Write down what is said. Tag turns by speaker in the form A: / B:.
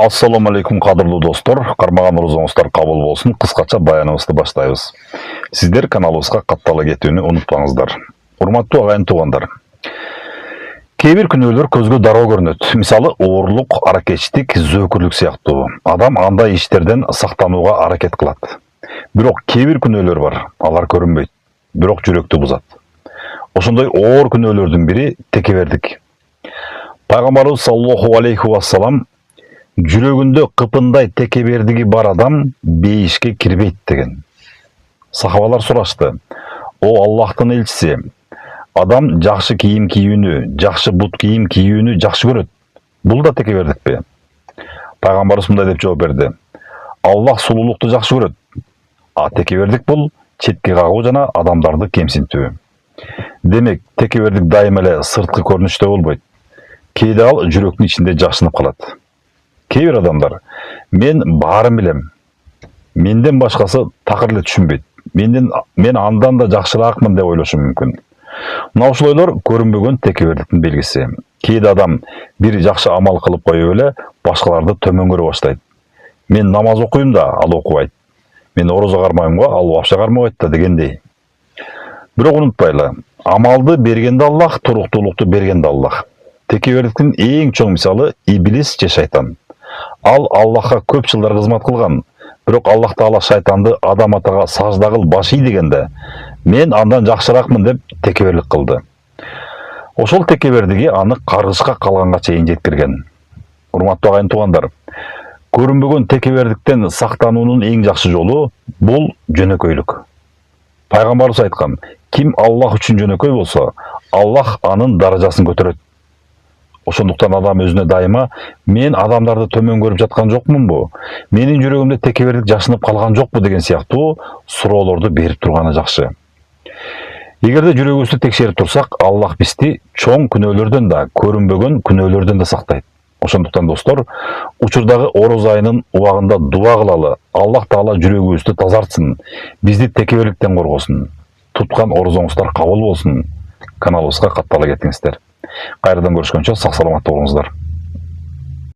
A: Ассаламу алейкум, қадірлі достар. Қармаған ұрызыңыздар қабыл болсын. Қысқаша баянымызды баштайбыз. Сіздер каналыбызға қаттала кетүүнү унутпаңыздар. Урматтуу агайын туугандар. Кейбір күнөөлөр көзгө дароо көрүнөт. Мисалы, оорлук, аракетчилик, зөөкүрлүк сыяктуу. Адам андай иштерден сактанууга аракет кылат. Бирок кейбір күнөөлөр бар. Алар көрүнбөйт. Бирок жүрөктү бузат. Ошондой оор күнөөлөрдүн бири текебердик. Пайгамбарыбыз саллаллаху алейхи вассалам жүрөгүндө кыпындай текебердиги бар адам бейишке кирбейт деген. Сахабалар сурашты. О Аллахтын элчиси, адам жакшы кийим кийүүнү, жакшы бут кийим кийүүнү жакшы көрөт. Бул да текебердикпи? Пайгамбарыбыз мындай деп жооп берди. Аллах сулуулукту жакшы көрөт. А текебердик бул четке кагуу жана адамдарды кемсинтүү. Демек, текебердик дайым эле сырткы көрүнүштө болбойт. Кээде ал жүрөктүн ичинде жашынып калат. Кейбір адамдар, мен баарым билем, менден башкасы такыр эле түшүнбөйт, мен андан да жакшыраакмын деп ойлошу мүмкүн. Мына ушул ойлор көрүнбөгөн текебердиктин белгиси. Кээде адам бир жакшы амал кылып коюп эле башкаларды төмөн көрө баштайт. Мен намаз окуйм да, ал окубайт. Мен орозо кармайм го, ал вообще кармабайт да дегендей. Бирок унутпайлы, амалды берген да Аллах, туруктуулукту берген да Аллах. Текебердиктин эң чоң мисалы иблис же шайтан. Ал Аллахка көп жылдар кызмат кылган, бирок Аллах таала шайтанды адам атага сажда кыл баш ий дегенде, мен андан жакшыраакмын деп текеберлик кылды. Ошол текебердиги аны каргышка калганга чейин жеткирген. Урматтуу агайын туугандар, көрүнбөгөн текебердиктен сактануунун эң жакшы жолу бул жөнөкөйлүк. Пайгамбарыбыз айткан, ким Аллах үчүн жөнөкөй болсо, Аллах анын даражасын көтөрөт. Ошондуктан адам өзүнө дайыма, мен адамдарды төмөн көрүп жаткан жокмунбу? Менин жүрөгүмдө текебердик жашынып калган жокпу деген сыяктуу суроолорду берип турганы жакшы. Эгерде жүрөгүбүздү текшерип турсак, Аллах бизди чоң күнөөлөрдөн да, көрүнбөгөн күнөөлөрдөн да сактайт. Ошондуктан достор, учурдагы ороз айынын убагында дуа кылалы. Аллах таала жүрөгүбүздү тазартсын, бизди текеберликтен коргосун. Туткан орозоңуздар кабыл болсун. Каналыбызга каттала кетиңиздер. Кайрадан көрүшкөнчө сак саламатта болуңуздар.